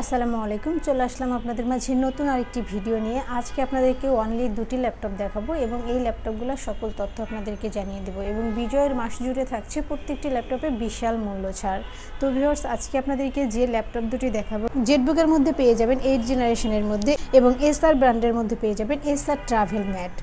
আসসালামু আলাইকুম। চলে আসলাম আপনাদের মাঝে নতুন আরেকটি ভিডিও নিয়ে। আজকে আপনাদেরকে অনলি দুটি ল্যাপটপ দেখাবো এবং এই ল্যাপটপগুলোর সকল তথ্য আপনাদেরকে জানিয়ে দেবো এবং বিজয়ের মাস জুড়ে থাকছে প্রত্যেকটি ল্যাপটপে বিশাল মূল্য ছাড়। তো ভিউয়ার্স, আজকে আপনাদেরকে যে ল্যাপটপ দুটি দেখাবো, জেটবুকের মধ্যে পেয়ে যাবেন 8 জেনারেশনের মধ্যে এবং এসআর ব্র্যান্ডের মধ্যে পেয়ে যাবেন এসআর ট্রাভেল ম্যাট।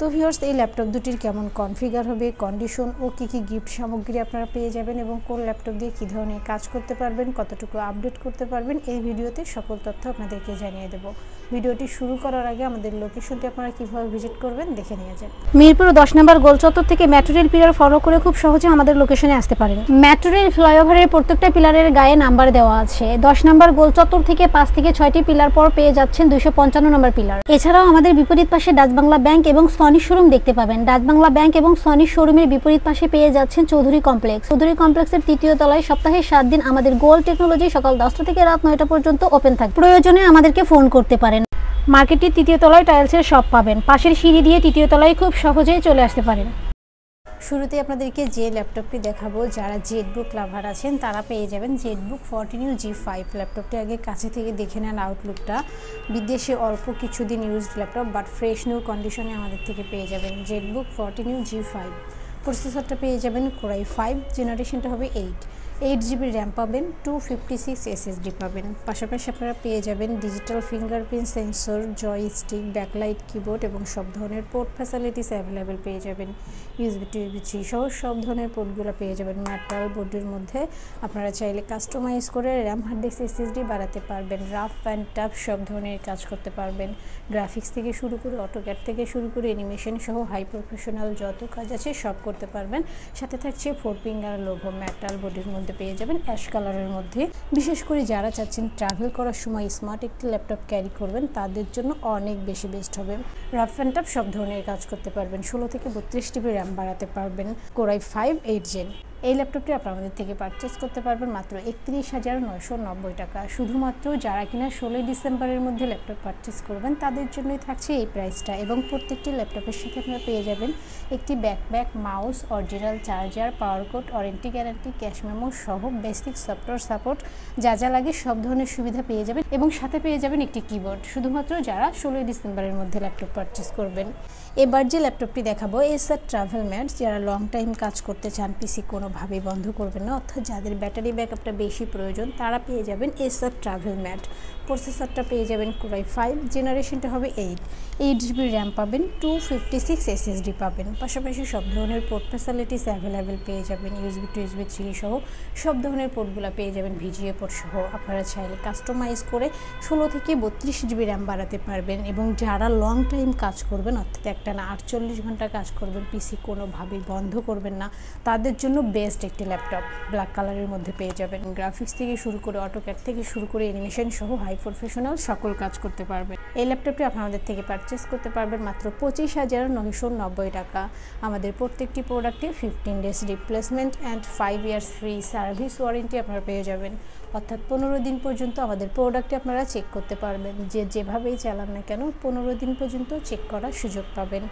তো ভিউয়ার্স, এই ল্যাপটপ দুটির কেমন কনফিগার হবে, কন্ডিশন ও কী কী গিফট সামগ্রী আপনারা পেয়ে যাবেন এবং কোন ল্যাপটপ দিয়ে কী ধরনের কাজ করতে পারবেন, কতটুকু আপডেট করতে পারবেন, এই ভিডিওতে সকল তথ্য আপনাদেরকে জানিয়ে দেব। ভিডিওটি শুরু করার আগে আমাদের লোকেশনটি আপনারা কীভাবে ভিজিট করবেন দেখে নিয়ে যান। মিরপুর 10 নম্বর গোল চত্বর থেকে মেট্রো রেল পিলার ফলো করে খুব সহজে আমাদের লোকেশনে আসতে পারেন। মেট্রো রেল ফ্লাইওভারের প্রত্যেকটা পিলারের গায়ে নাম্বার দেওয়া আছে। 10 নম্বর গোল চত্বর থেকে 5 থেকে 6টি পিলার পর পেয়ে যাচ্ছেন 255 নম্বর পিলার। এছাড়াও আমাদের বিপরীত পাশে ডাচ বাংলা ব্যাংক এবং সনি শোরুম দেখতে পাবেন। ডাচ বাংলা ব্যাংক এবং সনি শোরুমের বিপরীত পাশে পেয়ে যাচ্ছেন চৌধুরী কমপ্লেক্স। চৌধুরী কমপ্লেক্সের 3য় তলায় সপ্তাহে 7 দিন আমাদের গোল্ড টেকনোলজি সকাল 10টা থেকে রাত 9টা পর্যন্ত ওপেন থাকে। প্রয়োজনে আমাদেরকে ফোন করতে পারেন। মার্কেটটির 3য় তলায় টাইলসের শপ পাবেন। পাশের সিঁড়ি দিয়ে 3য় তলায় খুব সহজেই চলে আসতে পারেন। শুরুতে আপনাদেরকে যে ল্যাপটপটি দেখাবো, যারা জেটবুক লাভার আছেন তারা পেয়ে যাবেন জেটবুক 14U G5 ল্যাপটপটি। আগে কাছে থেকে দেখে নেন আউটলুকটা। বিদেশে অল্প কিছুদিন used laptop, but fresh new কন্ডিশনে আমাদের থেকে পেয়ে যাবেন জেটবুক 14U G5। প্রসেসরটা পেয়ে যাবেন কোরাই 5, জেনারেশনটা হবে 8GB র্যাম পাবেন, 256 SSD পাবেন। পাশাপাশি আপনারা পেয়ে যাবেন digital fingerprint sensor, joystick, backlight keyboard এবং সব ধরনের পোর্ট ফ্যাসিলিটিস অ্যাভেলেবেল পেয়ে যাবেন। USB to USB-C সহ সব ধরনের পোর্টগুলো পেয়ে যাবেন। মেটাল বোর্ডের মধ্যে আপনারা চাইলে কাস্টমাইজ করে র্যাম, হার্ড ডিস্ক, SSD বাড়াতে পারবেন। রাফ অ্যান্ড টাফ সব ধরনের কাজ করতে পারবেন। গ্রাফিক্স থেকে শুরু করে অটোক্যাড থেকে শুরু করে অ্যানিমেশন সহ হাই প্রফেশনাল যত কাজ আছে সব করতে পারবেন। সাথে থাকছে 4 ফিঙ্গার লোগো। মেটাল বোর্ডের মধ্যে পেয়ে যাবেন অ্যাশ কালারের মধ্যে। বিশেষ করে যারা চাচ্ছেন ট্রাভেল করার সময় স্মার্ট একটি ল্যাপটপ ক্যারি করবেন তাদের জন্য অনেক বেশি বেস্ট হবে। রাফ অ্যান্ড টাফ সব ধরনের কাজ করতে পারবেন। 16 থেকে 32GB র্যাম বাড়াতে পারবেন। Core i 5 8 Gen। এই ল্যাপটপটি আপনারা আমাদের থেকে পারচেস করতে পারবেন মাত্র 31,990 টাকা। শুধুমাত্র যারা কিনা 16 ডিসেম্বরের মধ্যে ল্যাপটপ পারচেস করবেন তাদের জন্যই থাকছে এই প্রাইসটা। এবং প্রত্যেকটি ল্যাপটপের সাথে আপনারা পেয়ে যাবেন একটি backpack, mouse, original charger, power cord, warranty guarantee, cash memo সহ বেসিক সফটওয়্যার সাপোর্ট যা যা লাগে সব ধরনের সুবিধা পেয়ে যাবেন এবং সাথে পেয়ে যাবেন একটি কিবোর্ড। শুধুমাত্র যারা 16 ডিসেম্বরের মধ্যে ল্যাপটপ পারচেস করবেন। এবার যে ল্যাপটপটি দেখাবো এসআর ট্রাভেল ম্যাট। যারা লং টাইম কাজ করতে চান, পিসি কোনোভাবেই বন্ধ করবেন না, অর্থাৎ যাদের ব্যাটারি ব্যাকআপটা বেশি প্রয়োজন তারা পেয়ে যাবেন এসআর ট্রাভেল ম্যাট। প্রসেসরটা পেয়ে যাবেন কোরাই 5, জেনারেশনটা হবে 8GB র্যাম পাবেন, 256 SSD পাবেন। পাশাপাশি সব ধরনের পোর্ট ফ্যাসিলিটিস অ্যাভেলেবেল পেয়ে যাবেন। USB to USB-C সহ সব ধরনের পোর্টগুলো পেয়ে যাবেন। VGA পোর্ট সহ আপনারা চাইলে কাস্টমাইজ করে 16 থেকে 32GB র্যাম বাড়াতে পারবেন। এবং যারা লং টাইম কাজ করবেন, অর্থাৎ একটানা 48 ঘন্টা কাজ করবেন, পিসি কোনোভাবেই বন্ধ করবেন না, তাদের জন্য বেস্ট একটি ল্যাপটপ ব্ল্যাক কালারের মধ্যে পেয়ে যাবেন। গ্রাফিক্স থেকে শুরু করে অটোক্যাড থেকে শুরু করে অ্যানিমেশন সহ হাই প্রফেশনাল সকল কাজ করতে পারবেন। এই ল্যাপটপটি আপনাদের থেকে পারচেস করতে পারবেন মাত্র 25,990 টাকা। আমাদের প্রত্যেকটি প্রোডাক্টে 15 days replacement and 5 years free service warranty আপনারা পেয়ে যাবেন। অর্থাৎ 15 দিন পর্যন্ত আমাদের প্রোডাক্টে আপনারা চেক করতে পারবেন। যেভাবেই চালান না কেন 15 দিন পর্যন্ত চেক করার সুযোগ পাবেন।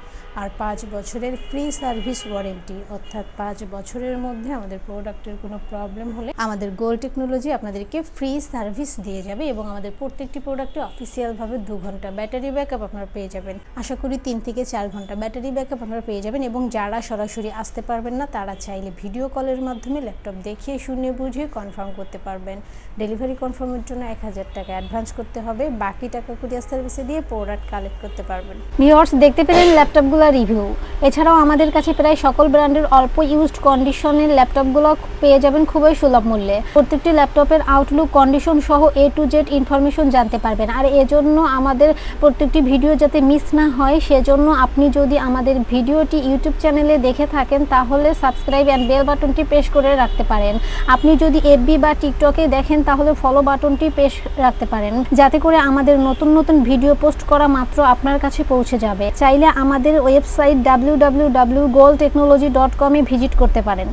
আর 5 বছরের ফ্রি সার্ভিস ওয়ারেন্টি, অর্থাৎ 5 বছরের মধ্যে আমাদের প্রোডাক্টের কোনো প্রবলেম হলে আমাদের গোল্ড টেকনোলজি আপনাদেরকে ফ্রি সার্ভিস দিয়ে যাবে। এবং আমাদের প্রত্যেকটি প্রোডাক্টে অফিসিয়ালভাবে 2 ঘন্টা ব্যাটারি ব্যাকআপ আপনারা পেয়ে যাবেন। আশা করি 3 থেকে 4 ঘন্টা ব্যাটারি ব্যাকআপ আপনারা পেয়ে যাবেন। এবং যারা সরাসরি আসতে পারবেন না তারা চাইলে ভিডিও কলের মাধ্যমে ল্যাপটপ দেখিয়ে শুনে বুঝে কনফার্ম করতে পারবেন। ডেলিভারি কনফার্মের জন্য 1000 টাকা অ্যাডভান্স করতে হবে, বাকি টাকা কুরিয়ার সার্ভিসে দিয়ে প্রোডাক্ট কালেক্ট করতে পারবেন। ভিউয়ার্স, দেখতে পেলেন ল্যাপটপগুলো রিভিউ। এছাড়াও আমাদের কাছে প্রায় সকল ব্র্যান্ডের অল্প ইউজড কন্ডিশনের ল্যাপটপগুলো পেয়ে যাবেন খুবই সুলভ মূল্যে। প্রত্যেকটি ল্যাপটপের আউটলুক, কন্ডিশন সহ A to Z ইনফরমেশন জানতে পারবেন। আর এজন্য আমাদের প্রত্যেকটি ভিডিও যাতে মিস না হয় সেজন্য আপনি যদি আমাদের ভিডিওটি ইউটিউব চ্যানেলে দেখে থাকেন তাহলে সাবস্ক্রাইব অ্যান্ড বেল বাটনটি প্রেস করে রাখতে পারেন। আপনি যদি FB বা টিকটকে দেখেন তাহলে ফলো বাটনটি প্রেস রাখতে পারেন, যাতে করে আমাদের নতুন নতুন ভিডিও পোস্ট করা মাত্র আপনার কাছে পৌঁছে যাবে। চাইলে আমাদের ওয়েবসাইট www.goldtechnology.com এ ভিজিট করতে পারেন।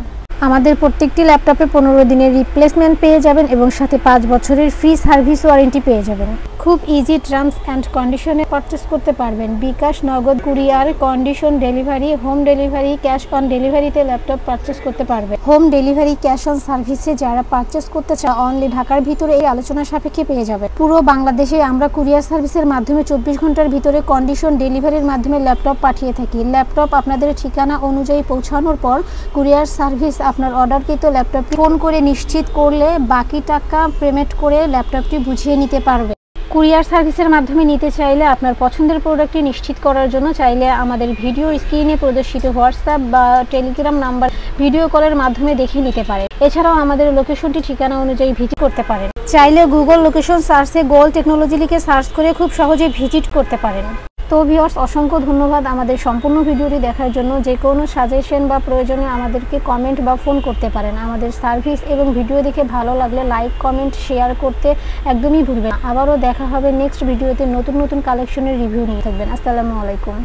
আমাদের প্রত্যেকটি ল্যাপটপে 15 দিনের রিপ্লেসমেন্ট পেয়ে যাবেন এবং সাথে 5 বছরের ফ্রি সার্ভিস ওয়ারেন্টি পেয়ে যাবেন। খুব ইজি টার্মস অ্যান্ড কন্ডিশনে পারচেস করতে পারবেন। বিকাশ, নগদ, courier, condition delivery, home delivery, cash on ডেলিভারিতে ল্যাপটপ পারচেস করতে পারবেন। হোম ডেলিভারি, ক্যাশ অন সার্ভিসে যারা পারচেস করতে চায় অনলি ঢাকার ভিতরে এই আলোচনা সাপেক্ষে পেয়ে যাবে। পুরো বাংলাদেশে আমরা কুরিয়ার সার্ভিসের মাধ্যমে 24 ঘন্টার ভিতরে কন্ডিশন ডেলিভারির মাধ্যমে ল্যাপটপ পাঠিয়ে থাকি। ল্যাপটপ আপনাদের ঠিকানা অনুযায়ী পৌঁছানোর পর কুরিয়ার সার্ভিস আপনার অর্ডারকৃত ল্যাপটপটি ফোন করে নিশ্চিত করলে বাকি টাকা পেমেন্ট করে ল্যাপটপটি বুঝিয়ে নিতে পারবে। কুরিয়ার সার্ভিসের মাধ্যমে নিতে চাইলে আপনার পছন্দের প্রোডাক্টটি নিশ্চিত করার জন্য চাইলে আমাদের ভিডিও স্ক্রিনে প্রদর্শিত হোয়াটসঅ্যাপ বা টেলিগ্রাম নাম্বার ভিডিও কলের মাধ্যমে দেখে নিতে পারে। এছাড়াও আমাদের লোকেশনটি ঠিকানা অনুযায়ী ভিজিট করতে পারেন। চাইলে গুগল লোকেশন সার্চে গোল টেকনোলজি লিখে সার্চ করে খুব সহজে ভিজিট করতে পারেন। তো ভিউয়ার্স, অসংখ্য ধন্যবাদ আমাদের সম্পূর্ণ ভিডিওটি দেখার জন্য। যে কোনো সাজেশন বা প্রয়োজনে আমাদেরকে কমেন্ট বা ফোন করতে পারেন। আমাদের সার্ভিস এবং ভিডিও দেখে ভালো লাগলে লাইক, কমেন্ট, শেয়ার করতে একদমই ভুলবেন না। আবারও দেখা হবে নেক্সট ভিডিওতে নতুন নতুন কালেকশনের রিভিউ নিয়ে। থাকবেন। আসসালামু আলাইকুম।